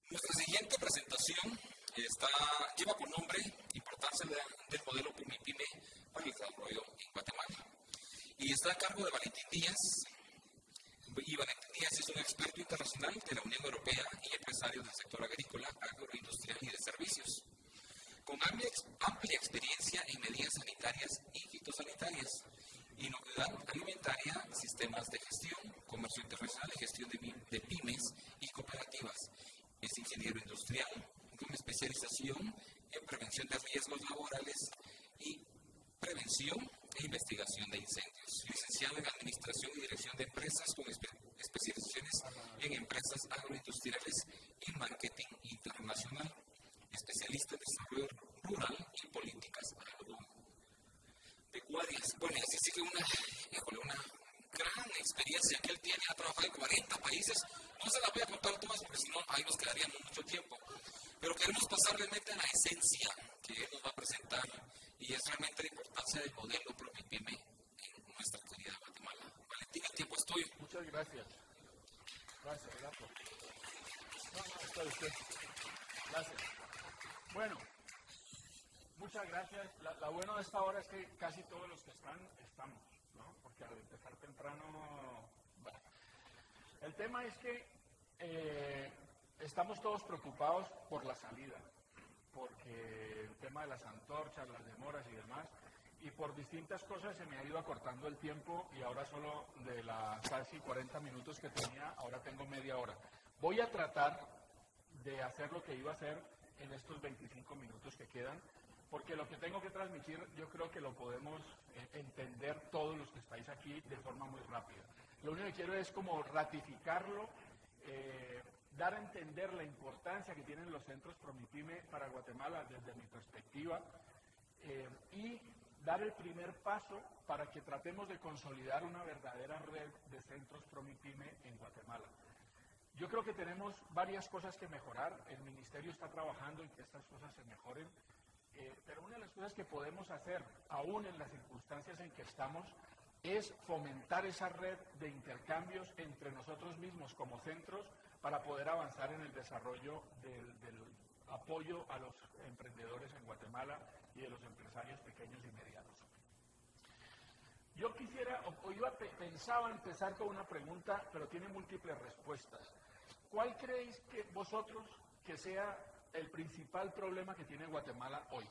Nuestra siguiente presentación lleva por nombre Importancia del modelo PYME para el desarrollo en Guatemala. Y está a cargo de Valentín Díaz. Y Valentín Díaz es un experto internacional de la Unión Europea y empresario del sector agrícola, agroindustrial y de servicios, con amplia experiencia en medidas sanitarias y fitosanitarias, inocuidad alimentaria, sistemas de gestión, comercio internacional y gestión de pymes y cooperativas. Es ingeniero industrial con especialización en prevención de riesgos laborales y prevención e investigación de incendios. Licenciado en Administración y Dirección de Empresas con especializaciones en empresas agroindustriales y marketing internacional. Especialista en desarrollo rural y políticas agropecuarias. Bueno, así sí que una gran experiencia que él tiene. Ha trabajado en 40 países. No se las voy a contar todas porque si no, ahí nos quedaríamos mucho tiempo. Pero queremos pasar realmente a la esencia que él nos va a presentar, y es realmente la importancia del modelo PYME en nuestra querida Guatemala. Valentín, el tiempo es tuyo. Muchas gracias. Gracias, Gato. No, está usted. Gracias. Bueno, muchas gracias. La buena de esta hora es que casi todos los que estamos, ¿no? Porque al empezar temprano, bueno. El tema es que estamos todos preocupados por la salida, porque el tema de las antorchas, las demoras y demás, y por distintas cosas se me ha ido acortando el tiempo y ahora solo de las casi 40 minutos que tenía, ahora tengo media hora. Voy a tratar de hacer lo que iba a hacer en estos 25 minutos que quedan, porque lo que tengo que transmitir yo creo que lo podemos entender todos los que estáis aquí de forma muy rápida. Lo único que quiero es como ratificarlo, dar a entender la importancia que tienen los centros PROMIPYME para Guatemala desde mi perspectiva y dar el primer paso para que tratemos de consolidar una verdadera red de centros PROMIPYME en Guatemala. Yo creo que tenemos varias cosas que mejorar. El Ministerio está trabajando en que estas cosas se mejoren, pero una de las cosas que podemos hacer, aún en las circunstancias en que estamos, es fomentar esa red de intercambios entre nosotros mismos como centros para poder avanzar en el desarrollo del apoyo a los emprendedores en Guatemala y de los empresarios pequeños y medianos. Yo pensaba empezar con una pregunta, pero tiene múltiples respuestas. ¿Cuál creéis que vosotros que sea el principal problema que tiene Guatemala hoy?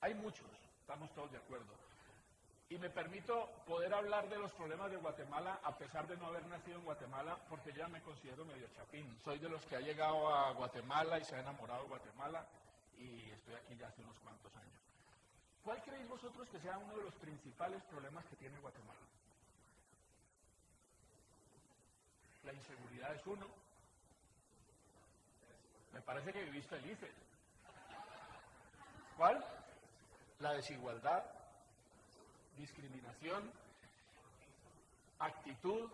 Hay muchos, estamos todos de acuerdo. Y me permito poder hablar de los problemas de Guatemala a pesar de no haber nacido en Guatemala, porque ya me considero medio chapín. Soy de los que ha llegado a Guatemala y se ha enamorado de Guatemala y estoy aquí ya hace unos cuantos años. ¿Cuál creéis vosotros que sea uno de los principales problemas que tiene Guatemala? La inseguridad es uno. Me parece que vivís felices. ¿Cuál? La desigualdad, discriminación, actitud,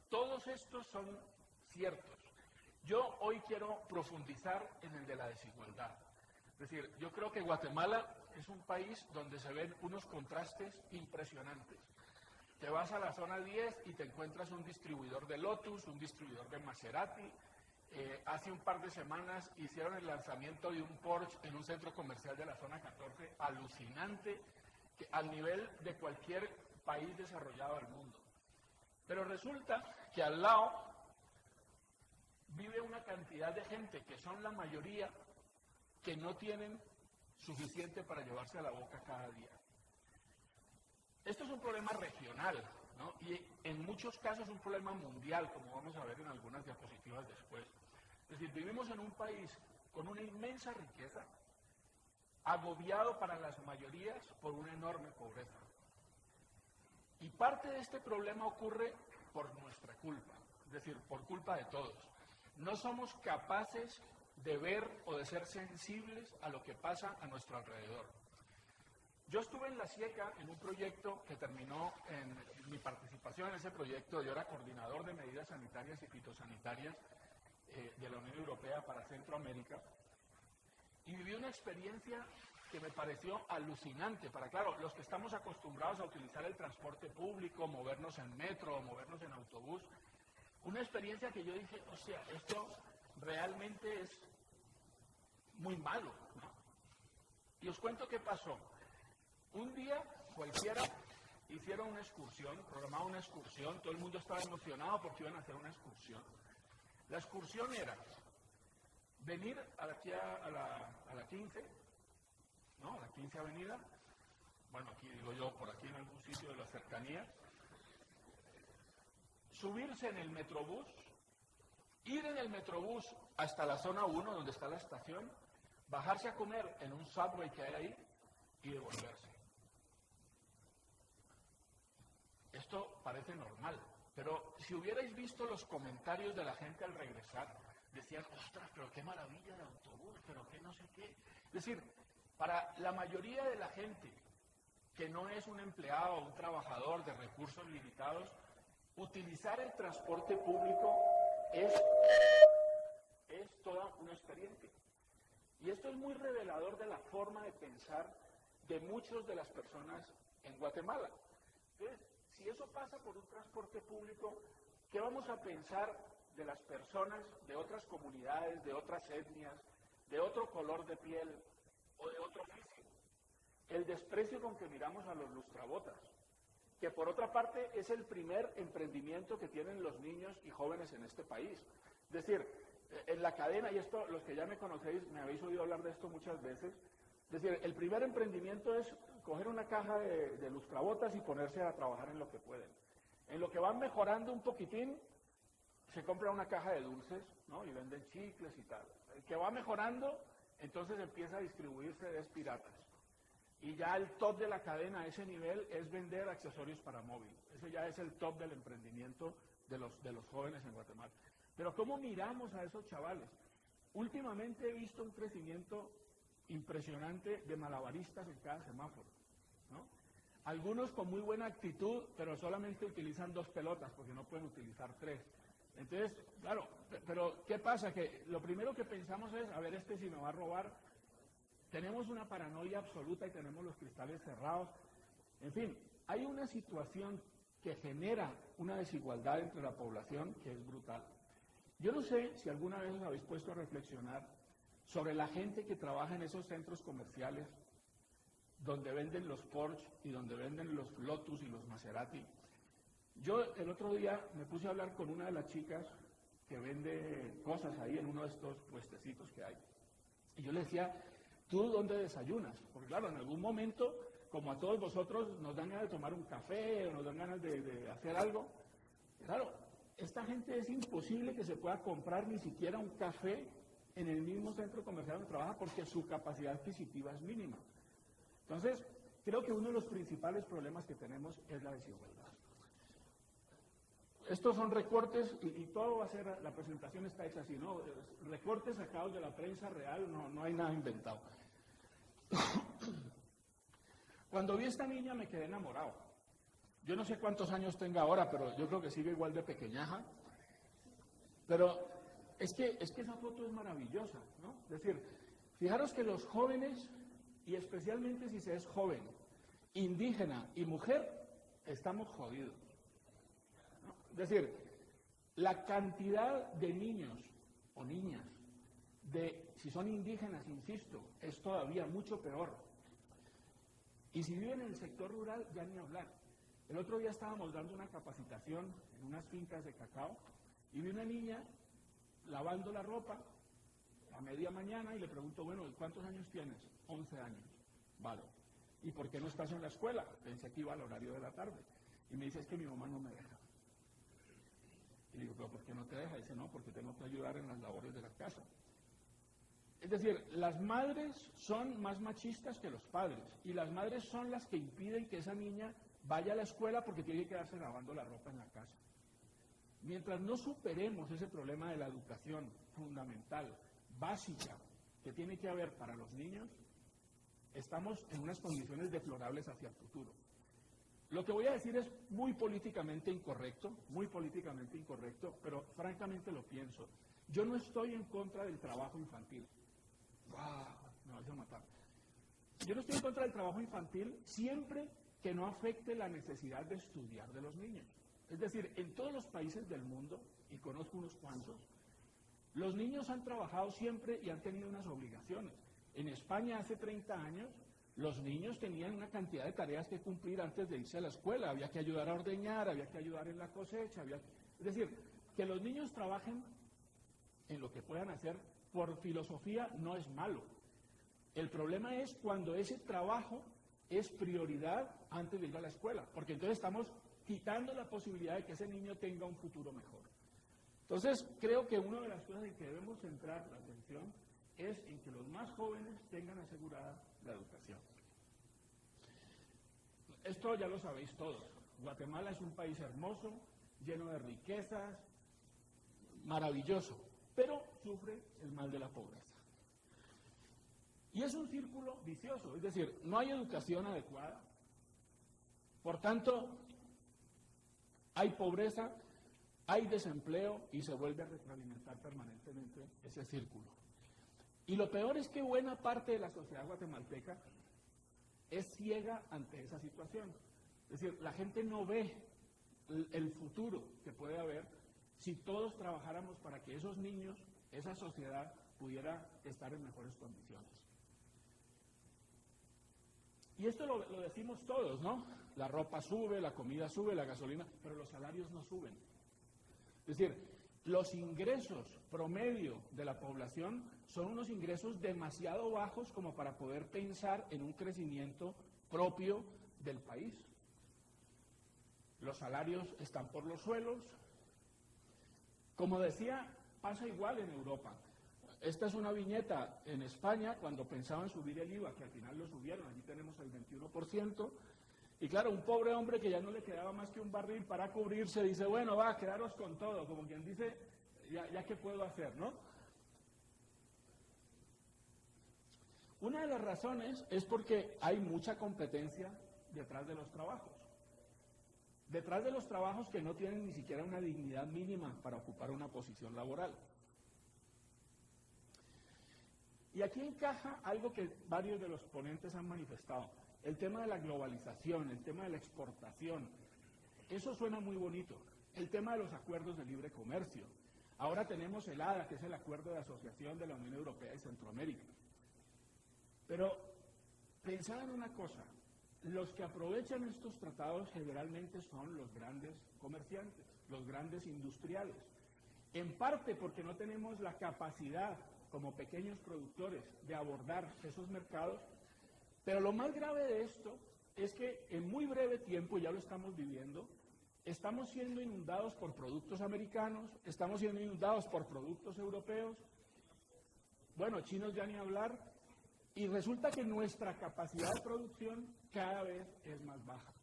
todos estos son ciertos. Yo hoy quiero profundizar en el de la desigualdad. Es decir, yo creo que Guatemala es un país donde se ven unos contrastes impresionantes. Te vas a la zona 10 y te encuentras un distribuidor de Lotus, un distribuidor de Maserati. Hace un par de semanas hicieron el lanzamiento de un Porsche en un centro comercial de la zona 14, alucinante, al nivel de cualquier país desarrollado del mundo. Pero resulta que al lado vive una cantidad de gente, que son la mayoría, que no tienen suficiente para llevarse a la boca cada día. Esto es un problema regional, ¿no? Y en muchos casos un problema mundial, como vamos a ver en algunas diapositivas después. Es decir, vivimos en un país con una inmensa riqueza, agobiado para las mayorías por una enorme pobreza. Y parte de este problema ocurre por nuestra culpa, es decir, por culpa de todos. No somos capaces de ver o de ser sensibles a lo que pasa a nuestro alrededor. Yo estuve en la SIECA en un proyecto que terminó en mi participación en ese proyecto. Yo era coordinador de medidas sanitarias y fitosanitarias de la Unión Europea para Centroamérica, y viví una experiencia que me pareció alucinante para, claro, los que estamos acostumbrados a utilizar el transporte público, movernos en metro o movernos en autobús. Una experiencia que yo dije, o sea, esto realmente es muy malo, ¿no? Y os cuento qué pasó. Un día cualquiera hicieron una excursión, programaron una excursión, todo el mundo estaba emocionado porque iban a hacer una excursión. La excursión era venir aquí a la 15, ¿no? A la 15 Avenida, bueno, aquí digo yo, por aquí en algún sitio de la cercanía, subirse en el Metrobús, ir en el Metrobús hasta la zona 1, donde está la estación, bajarse a comer en un Subway que hay ahí y devolverse. Esto parece normal, pero si hubierais visto los comentarios de la gente al regresar, decían, ostras, pero qué maravilla de autobús, pero qué no sé qué. Es decir, para la mayoría de la gente que no es un empleado o un trabajador de recursos limitados, utilizar el transporte público es toda una experiencia. Y esto es muy revelador de la forma de pensar de muchas de las personas en Guatemala. Entonces, si eso pasa por un transporte público, ¿qué vamos a pensar de las personas de otras comunidades, de otras etnias, de otro color de piel o de otro oficio? El desprecio con que miramos a los lustrabotas, que por otra parte es el primer emprendimiento que tienen los niños y jóvenes en este país. Es decir, en la cadena, y esto, los que ya me conocéis, me habéis oído hablar de esto muchas veces, es decir, el primer emprendimiento es coger una caja de lustrabotas y ponerse a trabajar en lo que pueden. En lo que van mejorando un poquitín, se compra una caja de dulces, ¿no? Y venden chicles y tal. El que va mejorando, entonces empieza a distribuirse de piratas. Y ya el top de la cadena a ese nivel es vender accesorios para móvil. Ese ya es el top del emprendimiento de los jóvenes en Guatemala. Pero ¿cómo miramos a esos chavales? Últimamente he visto un crecimiento impresionante de malabaristas en cada semáforo, ¿no? Algunos con muy buena actitud, pero solamente utilizan 2 pelotas, porque no pueden utilizar 3. Entonces, claro, pero ¿qué pasa? Que lo primero que pensamos es, a ver, este si me va a robar. Tenemos una paranoia absoluta y tenemos los cristales cerrados. En fin, hay una situación que genera una desigualdad entre la población que es brutal. Yo no sé si alguna vez os habéis puesto a reflexionar sobre la gente que trabaja en esos centros comerciales donde venden los Porsche y donde venden los Lotus y los Maserati. Yo el otro día me puse a hablar con una de las chicas que vende cosas ahí en uno de estos puestecitos que hay. Y yo le decía, ¿tú dónde desayunas? Porque claro, en algún momento, como a todos vosotros, nos dan ganas de tomar un café o nos dan ganas de hacer algo. Claro, esta gente es imposible que se pueda comprar ni siquiera un café en el mismo centro comercial donde trabaja porque su capacidad adquisitiva es mínima. Entonces, creo que uno de los principales problemas que tenemos es la desigualdad. Estos son recortes y todo va a ser, la presentación está hecha así, ¿no? Recortes sacados de la prensa real, no hay nada inventado. Cuando vi a esta niña me quedé enamorado. Yo no sé cuántos años tenga ahora, pero yo creo que sigue igual de pequeñaja. Pero es que esa foto es maravillosa, ¿no? Es decir, fijaros que los jóvenes, y especialmente si se es joven, indígena y mujer, estamos jodidos. Es decir, la cantidad de niños o niñas, si son indígenas, insisto, es todavía mucho peor. Y si viven en el sector rural, ya ni hablar. El otro día estábamos dando una capacitación en unas fincas de cacao y vi una niña lavando la ropa a media mañana y le pregunto, bueno, ¿cuántos años tienes? 11 años. Vale. ¿Y por qué no estás en la escuela? Pensé que iba al horario de la tarde. Y me dice, es que mi mamá no me deja. Y digo, ¿pero por qué no te deja? Dice, no, porque tengo que ayudar en las labores de la casa. Es decir, las madres son más machistas que los padres, y las madres son las que impiden que esa niña vaya a la escuela porque tiene que quedarse lavando la ropa en la casa. Mientras no superemos ese problema de la educación fundamental, básica, que tiene que haber para los niños, estamos en unas condiciones deplorables hacia el futuro. Lo que voy a decir es muy políticamente incorrecto, pero francamente lo pienso. Yo no estoy en contra del trabajo infantil. ¡Wow! Me vas a matar. Yo no estoy en contra del trabajo infantil siempre que no afecte la necesidad de estudiar de los niños. Es decir, en todos los países del mundo, y conozco unos cuantos, Los niños han trabajado siempre y han tenido unas obligaciones. En España hace 30 años, los niños tenían una cantidad de tareas que cumplir antes de irse a la escuela. Había que ayudar a ordeñar, había que ayudar en la cosecha. Es decir, que los niños trabajen en lo que puedan hacer por filosofía no es malo. El problema es cuando ese trabajo es prioridad antes de ir a la escuela, porque entonces estamos quitando la posibilidad de que ese niño tenga un futuro mejor. Entonces, creo que una de las cosas en que debemos centrar la atención es en que los más jóvenes tengan asegurada la educación. Esto ya lo sabéis todos. Guatemala es un país hermoso, lleno de riquezas, maravilloso, pero sufre el mal de la pobreza. Y es un círculo vicioso, es decir, no hay educación adecuada, por tanto, hay pobreza, hay desempleo y se vuelve a retroalimentar permanentemente ese círculo. Y lo peor es que buena parte de la sociedad guatemalteca es ciega ante esa situación. Es decir, la gente no ve el futuro que puede haber si todos trabajáramos para que esos niños, esa sociedad, pudiera estar en mejores condiciones. Y esto lo decimos todos, ¿no? La ropa sube, la comida sube, la gasolina, pero los salarios no suben. Es decir, los ingresos promedio de la población son unos ingresos demasiado bajos como para poder pensar en un crecimiento propio del país. Los salarios están por los suelos. Como decía, pasa igual en Europa. Esta es una viñeta en España cuando pensaban subir el IVA, que al final lo subieron, allí tenemos el 21%. Y claro, un pobre hombre que ya no le quedaba más que un barril para cubrirse, dice, bueno, va, quedaros con todo, como quien dice, ya qué puedo hacer, ¿no? Una de las razones es porque hay mucha competencia detrás de los trabajos. Detrás de los trabajos que no tienen ni siquiera una dignidad mínima para ocupar una posición laboral. Y aquí encaja algo que varios de los ponentes han manifestado. El tema de la globalización, el tema de la exportación, eso suena muy bonito. El tema de los acuerdos de libre comercio. Ahora tenemos el ADA, que es el Acuerdo de Asociación de la Unión Europea y Centroamérica. Pero pensad en una cosa, los que aprovechan estos tratados generalmente son los grandes comerciantes, los grandes industriales. En parte porque no tenemos la capacidad como pequeños productores de abordar esos mercados. Pero lo más grave de esto es que en muy breve tiempo, ya lo estamos viviendo, estamos siendo inundados por productos americanos, estamos siendo inundados por productos europeos, bueno, chinos ya ni hablar, y resulta que nuestra capacidad de producción cada vez es más baja.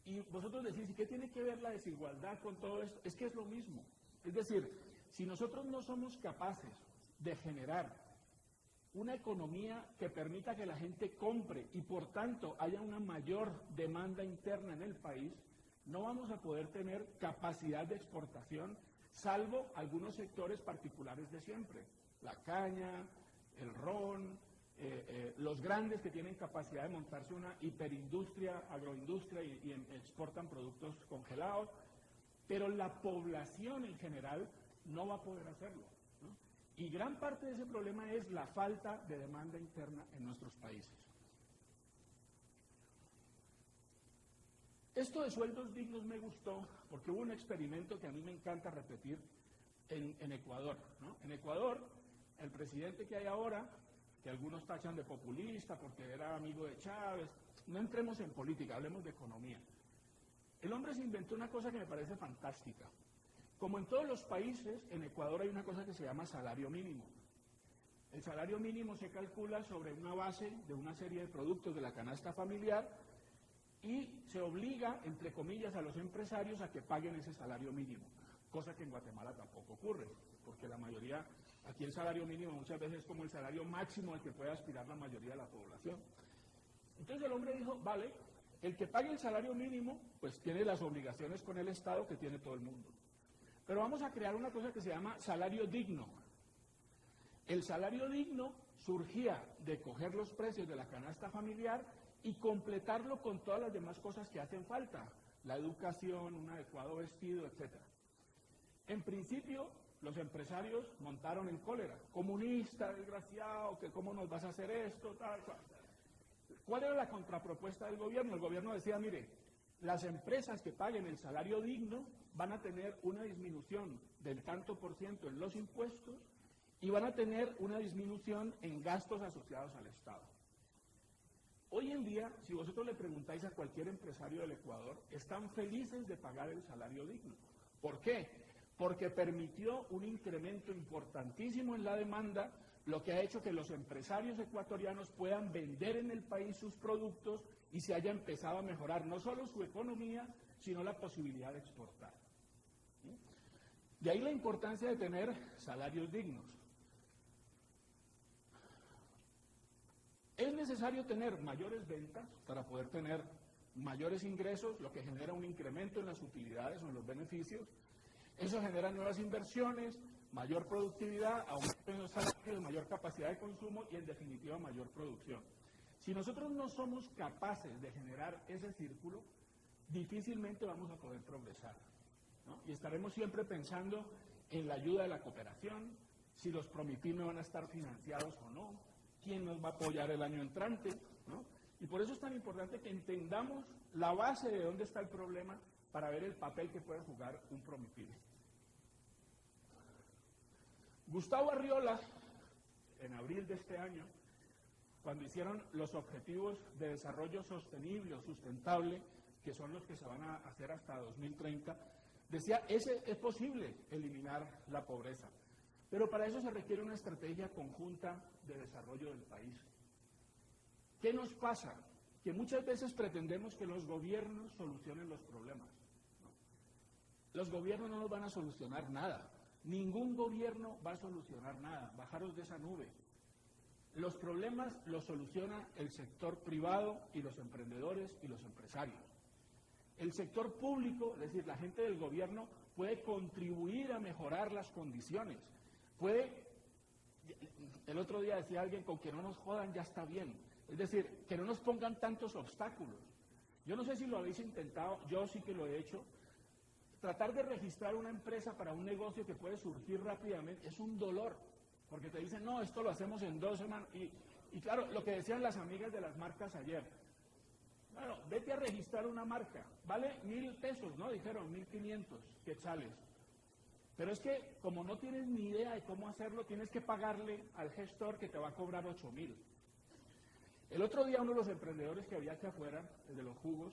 Y vosotros decís, ¿y qué tiene que ver la desigualdad con todo esto? Es que es lo mismo. Es decir, si nosotros no somos capaces de generar una economía que permita que la gente compre y por tanto haya una mayor demanda interna en el país, no vamos a poder tener capacidad de exportación, salvo algunos sectores particulares de siempre. La caña, el ron, los grandes que tienen capacidad de montarse una hiperindustria, agroindustria y exportan productos congelados, pero la población en general no va a poder hacerlo, ¿no? Y gran parte de ese problema es la falta de demanda interna en nuestros países. Esto de sueldos dignos me gustó porque hubo un experimento que a mí me encanta repetir en Ecuador, ¿no? En Ecuador, el presidente que hay ahora, que algunos tachan de populista porque era amigo de Chávez, no entremos en política, hablemos de economía. El hombre se inventó una cosa que me parece fantástica. Como en todos los países, en Ecuador hay una cosa que se llama salario mínimo. El salario mínimo se calcula sobre una base de una serie de productos de la canasta familiar y se obliga, entre comillas, a los empresarios a que paguen ese salario mínimo, cosa que en Guatemala tampoco ocurre, porque la mayoría, aquí el salario mínimo muchas veces es como el salario máximo al que puede aspirar la mayoría de la población. Entonces el hombre dijo, vale, el que pague el salario mínimo, pues tiene las obligaciones con el Estado que tiene todo el mundo. Pero vamos a crear una cosa que se llama salario digno. El salario digno surgía de coger los precios de la canasta familiar y completarlo con todas las demás cosas que hacen falta. La educación, un adecuado vestido, etc. En principio, los empresarios montaron en cólera. Comunista, desgraciado, que cómo nos vas a hacer esto, tal, tal. ¿Cuál era la contrapropuesta del gobierno? El gobierno decía, mire, las empresas que paguen el salario digno van a tener una disminución del tanto por ciento en los impuestos y van a tener una disminución en gastos asociados al Estado. Hoy en día, si vosotros le preguntáis a cualquier empresario del Ecuador, están felices de pagar el salario digno. ¿Por qué? Porque permitió un incremento importantísimo en la demanda, lo que ha hecho que los empresarios ecuatorianos puedan vender en el país sus productos y se haya empezado a mejorar no solo su economía, sino la posibilidad de exportar. De ahí la importancia de tener salarios dignos. Es necesario tener mayores ventas para poder tener mayores ingresos, lo que genera un incremento en las utilidades o en los beneficios. Eso genera nuevas inversiones, mayor productividad, aumento en los salarios, mayor capacidad de consumo y en definitiva mayor producción. Si nosotros no somos capaces de generar ese círculo, difícilmente vamos a poder progresar, ¿no? Y estaremos siempre pensando en la ayuda de la cooperación, si los Promipyme van a estar financiados o no, quién nos va a apoyar el año entrante, ¿no? Y por eso es tan importante que entendamos la base de dónde está el problema para ver el papel que puede jugar un Promipyme. Gustavo Arriola, en abril de este año, cuando hicieron los objetivos de desarrollo sostenible o sustentable, que son los que se van a hacer hasta 2030, decía, es posible eliminar la pobreza, pero para eso se requiere una estrategia conjunta de desarrollo del país. ¿Qué nos pasa? Que muchas veces pretendemos que los gobiernos solucionen los problemas, ¿no? Los gobiernos no nos van a solucionar nada. Ningún gobierno va a solucionar nada. Bajaros de esa nube. Los problemas los soluciona el sector privado y los emprendedores y los empresarios. El sector público, es decir, la gente del gobierno, puede contribuir a mejorar las condiciones. El otro día decía alguien, con que no nos jodan ya está bien. Es decir, que no nos pongan tantos obstáculos. Yo no sé si lo habéis intentado, yo sí que lo he hecho. Tratar de registrar una empresa para un negocio que puede surgir rápidamente es un dolor, porque te dicen, no, esto lo hacemos en 2 semanas. Y claro, lo que decían las amigas de las marcas ayer, bueno, vete a registrar una marca, vale 1,000 pesos, ¿no? Dijeron 1,500 quetzales. Pero es que, como no tienes ni idea de cómo hacerlo, tienes que pagarle al gestor que te va a cobrar 8,000. El otro día uno de los emprendedores que había aquí afuera, el de los jugos,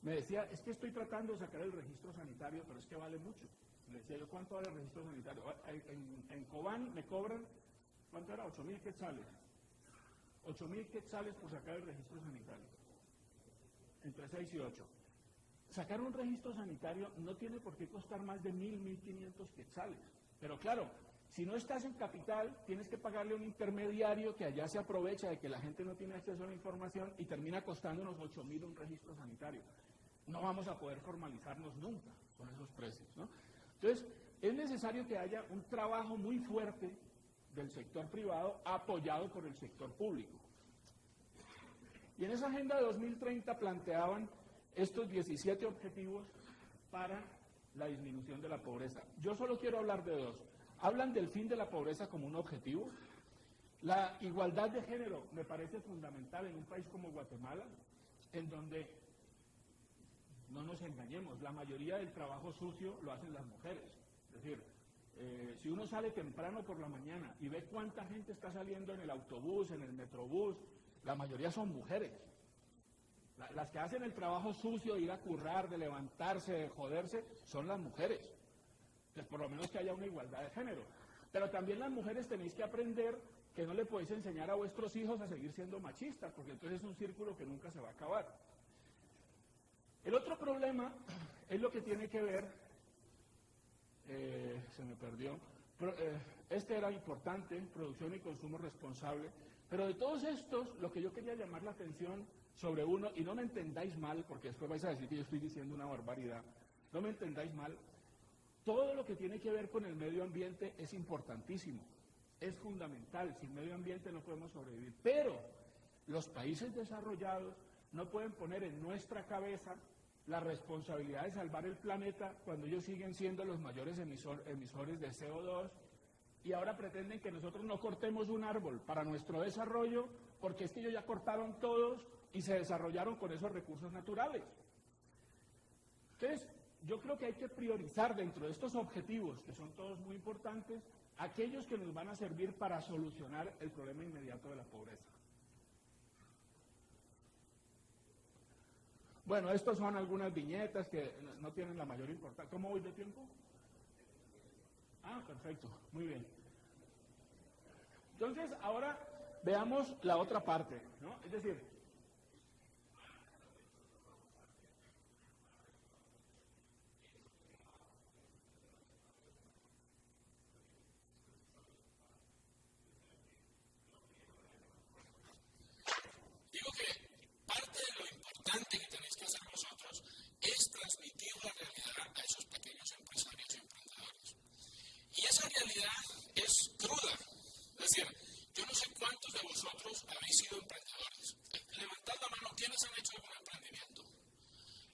me decía, es que estoy tratando de sacar el registro sanitario, pero es que vale mucho. Le decía yo, ¿cuánto vale el registro sanitario? En Cobán me cobran, ¿cuánto era? 8,000 quetzales. 8,000 quetzales por sacar el registro sanitario. Entre 6 y 8. Sacar un registro sanitario no tiene por qué costar más de 1,500 quetzales. Pero claro, si no estás en capital, tienes que pagarle a un intermediario que allá se aprovecha de que la gente no tiene acceso a la información y termina costándonos 8,000 un registro sanitario. No vamos a poder formalizarnos nunca con esos precios, ¿no? Entonces, es necesario que haya un trabajo muy fuerte del sector privado apoyado por el sector público. Y en esa agenda de 2030 planteaban estos 17 objetivos para la disminución de la pobreza. Yo solo quiero hablar de 2. Hablan del fin de la pobreza como un objetivo. La igualdad de género me parece fundamental en un país como Guatemala, en donde, no nos engañemos, la mayoría del trabajo sucio lo hacen las mujeres. Es decir, si uno sale temprano por la mañana y ve cuánta gente está saliendo en el autobús, en el metrobús, la mayoría son mujeres. Las que hacen el trabajo sucio, de ir a currar, de levantarse, de joderse, son las mujeres. Entonces, por lo menos que haya una igualdad de género. Pero también las mujeres tenéis que aprender que no le podéis enseñar a vuestros hijos a seguir siendo machistas, porque entonces es un círculo que nunca se va a acabar. El otro problema es lo que tiene que ver, se me perdió, este era importante, producción y consumo responsable, pero de todos estos, lo que yo quería llamar la atención sobre uno, y no me entendáis mal, porque después vais a decir que yo estoy diciendo una barbaridad, no me entendáis mal, todo lo que tiene que ver con el medio ambiente es importantísimo, es fundamental, sin medio ambiente no podemos sobrevivir, pero los países desarrollados no pueden poner en nuestra cabeza la responsabilidad de salvar el planeta cuando ellos siguen siendo los mayores emisores de CO2 y ahora pretenden que nosotros no cortemos un árbol para nuestro desarrollo porque es que ellos ya cortaron todos y se desarrollaron con esos recursos naturales. Entonces, yo creo que hay que priorizar dentro de estos objetivos, que son todos muy importantes, aquellos que nos van a servir para solucionar el problema inmediato de la pobreza. Bueno, estas son algunas viñetas que no tienen la mayor importancia. ¿Cómo voy de tiempo? Ah, perfecto, muy bien. Entonces, ahora veamos la otra parte, ¿no? Es decir, digo que parte de lo importante que tenéis que hacer vosotros es transmitir la realidad a esos pequeños empresarios y emprendedores. Y esa realidad es cruda. Es decir, yo no sé cuántos de vosotros habéis sido emprendedores. Levantad la mano, ¿quiénes han hecho algún emprendimiento?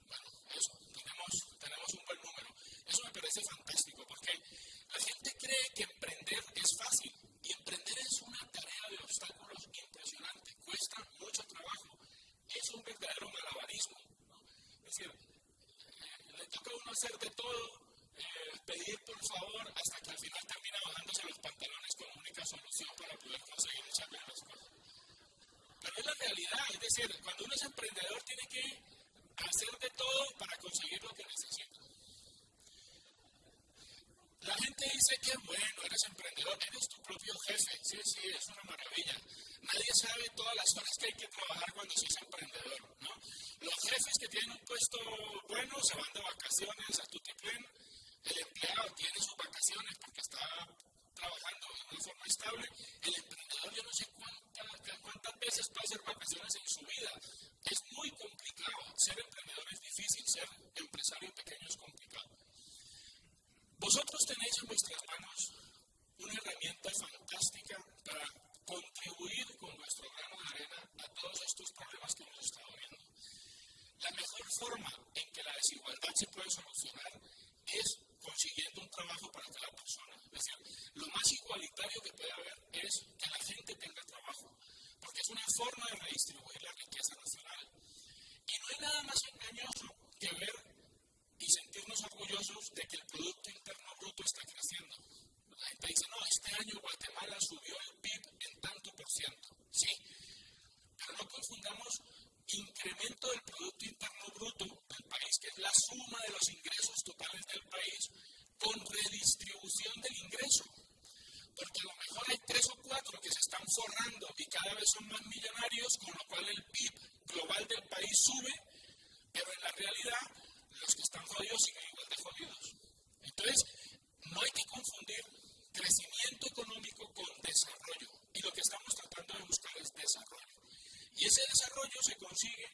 Bueno, eso, tenemos un buen número. Eso me parece fantástico porque la gente cree que emprender es fácil y emprender es una tarea de obstáculos impresionante, cuesta mucho trabajo, es un verdadero malabarismo, ¿no? Es decir, le toca a uno hacer de todo, pedir por favor hasta que al final termina bajándose los pantalones como única solución para poder conseguir echarle las cosas. Pero es la realidad, es decir, cuando uno es emprendedor tiene que hacer de todo para conseguir lo que necesita. La gente dice que bueno, eres emprendedor, eres tu propio jefe, sí, es una maravilla. Nadie sabe todas las horas que hay que trabajar cuando se es emprendedor, ¿no? Los jefes que tienen un puesto bueno se van de vacaciones a tutiplén, el empleado tiene sus vacaciones porque está trabajando de una forma estable, el emprendedor yo no sé cuántas veces puede hacer vacaciones en su vida. Es muy complicado, ser emprendedor es difícil, ser empresario pequeño es complicado. Vosotros tenéis en vuestras manos una herramienta fantástica para contribuir con vuestro grano de arena a todos estos problemas que hemos estado viendo. La mejor forma en que la desigualdad se puede solucionar es consiguiendo un trabajo para cada persona. Es decir, lo más igualitario que puede haber es que la gente tenga trabajo, porque es una forma de redistribuir la riqueza nacional. Y no hay nada más engañoso que ver y sentirnos orgullosos de que el Producto Interno Bruto está creciendo. La gente dice, no, este año Guatemala subió el PIB en tanto por ciento. Sí, pero no confundamos incremento del Producto Interno Bruto del país, que es la suma de los ingresos totales del país, con redistribución del ingreso. Porque a lo mejor hay 3 o 4 que se están forrando y cada vez son más millonarios, con lo cual el PIB global del país sube, pero en la realidad los que están jodidos siguen igual de jodidos. Entonces, no hay que confundir crecimiento económico con desarrollo. Y lo que estamos tratando de buscar es desarrollo. Y ese desarrollo se consigue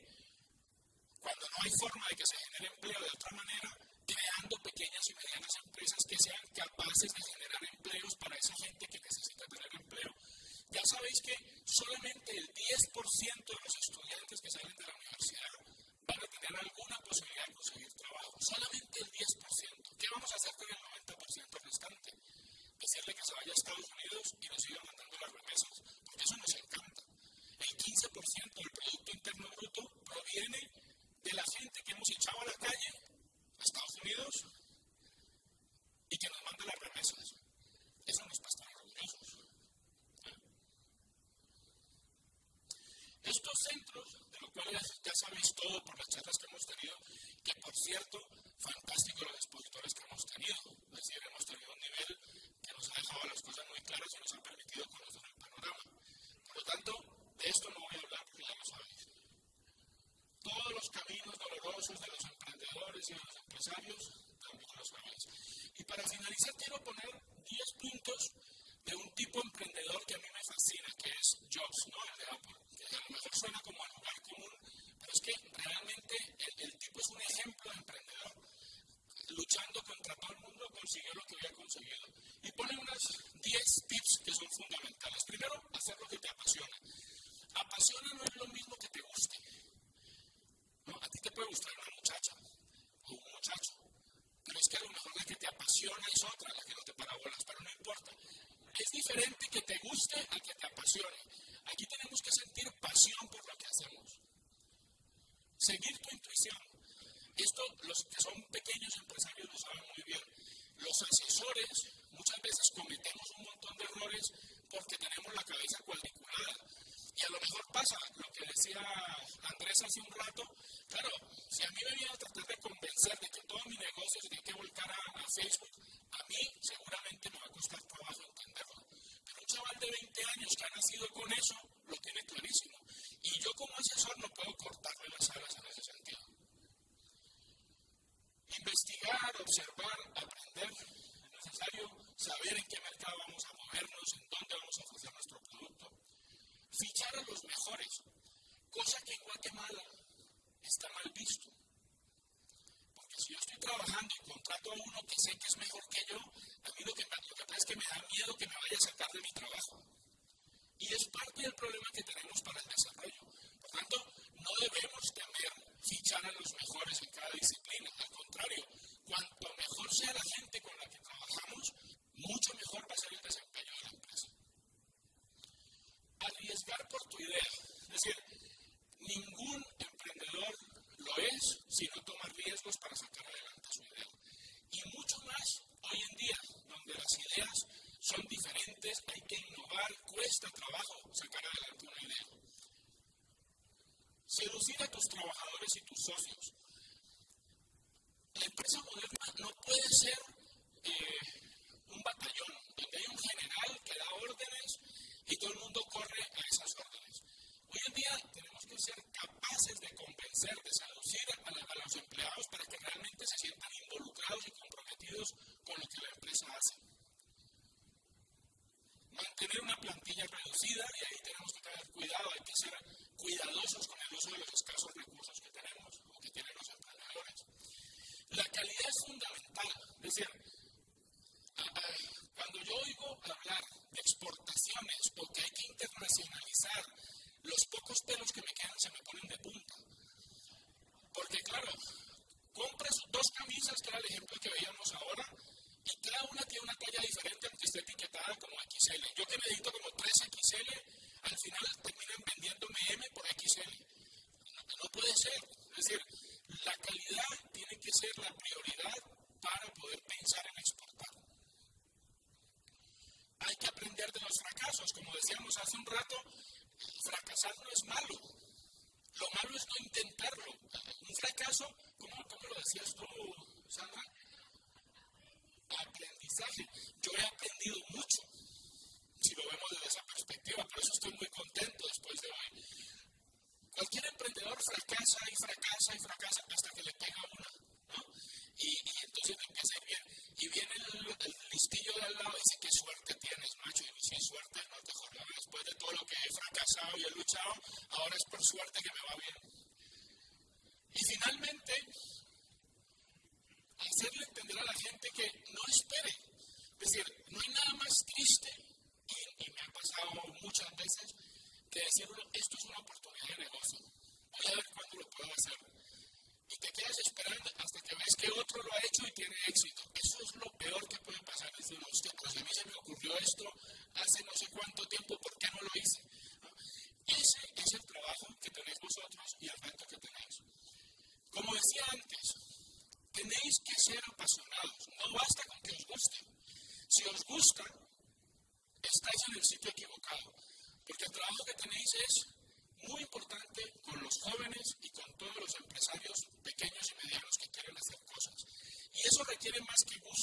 cuando no hay forma de que se genere empleo de otra manera, creando pequeñas y medianas empresas que sean capaces de generar empleos para esa gente que necesita tener empleo. Ya sabéis que solamente el 10% de los estudiantes que salen de la universidad van a tener alguna posibilidad de conseguir trabajo. Solamente el 10%. ¿Qué vamos a hacer con el 90% restante? Decirle que se vaya a Estados Unidos y nos siga mandando las remesas, porque eso nos encanta. El 15% del Producto Interno Bruto proviene de la gente que hemos echado a la calle, a Estados Unidos, y que nos manda las remesas. Eso nos está orgullosos. Estos centros, de los cuales ya sabéis todo por las charlas que hemos tenido, que por cierto, fantástico los expositores que hemos tenido. Es decir, hemos tenido un nivel que nos ha dejado las cosas muy claras y nos ha permitido conocer el panorama. Por lo tanto, de esto no voy a hablar porque ya lo sabéis. Todos los caminos dolorosos de los emprendedores y de los empresarios también lo sabéis. Y para finalizar quiero poner 10 puntos de un tipo emprendedor que a mí me fascina, que es Jobs, ¿no? El de Apple, que a lo mejor suena como al lugar común, pero es que realmente el tipo es un ejemplo de emprendedor. Luchando contra todo el mundo consiguió lo que había conseguido. Y pone unos 10 tips que son fundamentales. Primero, hacer lo que te apasiona. Apasiona no es lo mismo que te guste. ¿No? A ti te puede gustar una muchacha, muchacho. Pero es que a lo mejor la que te apasiona es otra, la que no te para bolas, pero no importa. Es diferente que te guste a que te apasione. Aquí tenemos que sentir pasión por lo que hacemos. Seguir tu intuición. Esto los que son pequeños empresarios lo saben muy bien. Los asesores muchas veces cometemos un montón de errores porque tenemos la cabeza cuadriculada. Y a lo mejor pasa lo que decía Andrés hace un rato. Claro, si a mí me viene a tratar de convencer de que todo mi negocio se tiene que volcar a Facebook, a mí seguramente me va a costar trabajo entenderlo. Pero un chaval de 20 años que ha nacido con eso, lo tiene clarísimo. Y yo como asesor no puedo cortarle las alas en ese sentido. Investigar, observar, aprender. Es necesario saber en qué mercado vamos a movernos, en dónde vamos a ofrecer nuestro producto. Fichar a los mejores, cosa que en Guatemala está mal visto. Porque si yo estoy trabajando y contrato a uno que sé que es mejor que yo, a mí lo que pasa es que me da miedo que me vaya a sacar de mi trabajo. Y es parte del problema que tenemos para el desarrollo. Por tanto, no debemos temer fichar a los mejores en cada disciplina. Al contrario, cuanto mejor sea la gente con la que trabajamos, mucho mejor va a ser el desempeño de la empresa. Arriesgar por tu idea. Es decir, ningún emprendedor lo es si no toma riesgos para sacar adelante su idea. Y mucho más hoy en día, donde las ideas son diferentes, hay que innovar, cuesta trabajo sacar adelante una idea. Seducir a tus trabajadores y tus socios. La empresa moderna no puede ser un batallón donde hay un general que da órdenes y todo el mundo corre a esas órdenes. Hoy en día tenemos que ser capaces de convencer, de seducir a los empleados para que realmente se sientan involucrados y comprometidos con lo que la empresa hace. Mantener una plantilla reducida, y ahí tenemos que tener cuidado, hay que ser cuidadosos con el uso de los escasos recursos que tenemos o que tienen los emprendedores. La calidad es fundamental, es decir, cuando yo oigo hablar de exportaciones o que hay que internacionalizar, los pocos pelos que me quedan se me ponen de punta. Porque claro, compras 2 camisas, que era el ejemplo que veíamos ahora, y cada una tiene una talla diferente aunque esté etiquetada como XL. Yo que necesito como 3XL, al final terminan vendiéndome M por XL. No puede ser. Es decir, la calidad tiene que ser la prioridad para poder pensar en exportar. Hay que aprender de los fracasos. Como decíamos hace un rato, fracasar no es malo. Lo malo es no intentarlo. Un fracaso, ¿cómo lo decías tú, Sandra? Aprendizaje. Yo he aprendido mucho, si lo vemos desde esa perspectiva, por eso estoy muy contento después de hoy. Cualquier emprendedor fracasa y fracasa y fracasa hasta que le pega una, ¿no? Y entonces empieza a ir bien. Y viene el listillo de al lado y dice, qué suerte tienes, macho. Y si es suerte, no te jodas. Después de todo lo que he fracasado y he luchado, ahora es por suerte que me va bien. Y finalmente, hacerle entender a la gente que no espere. Es decir, no hay nada más triste, y me ha pasado muchas veces, que decir, esto es una oportunidad de negocio. Voy a ver cuándo lo puedo hacer. Y te quedas esperando hasta que ves que otro lo ha hecho y tiene éxito. Eso es lo peor que puede pasar. Es decir, hostia, pues a mí se me ocurrió esto hace no sé cuánto tiempo, ¿por qué no lo hice? ¿No? Ese es el trabajo que tenéis vosotros y el reto que tenéis. Como decía antes, tenéis que ser apasionados. No basta con que os guste. Si os gusta, estáis en el sitio equivocado. Porque el trabajo que tenéis es muy importante con los jóvenes y con todos los empresarios pequeños y medianos que quieren hacer cosas. Y eso requiere más que gusto.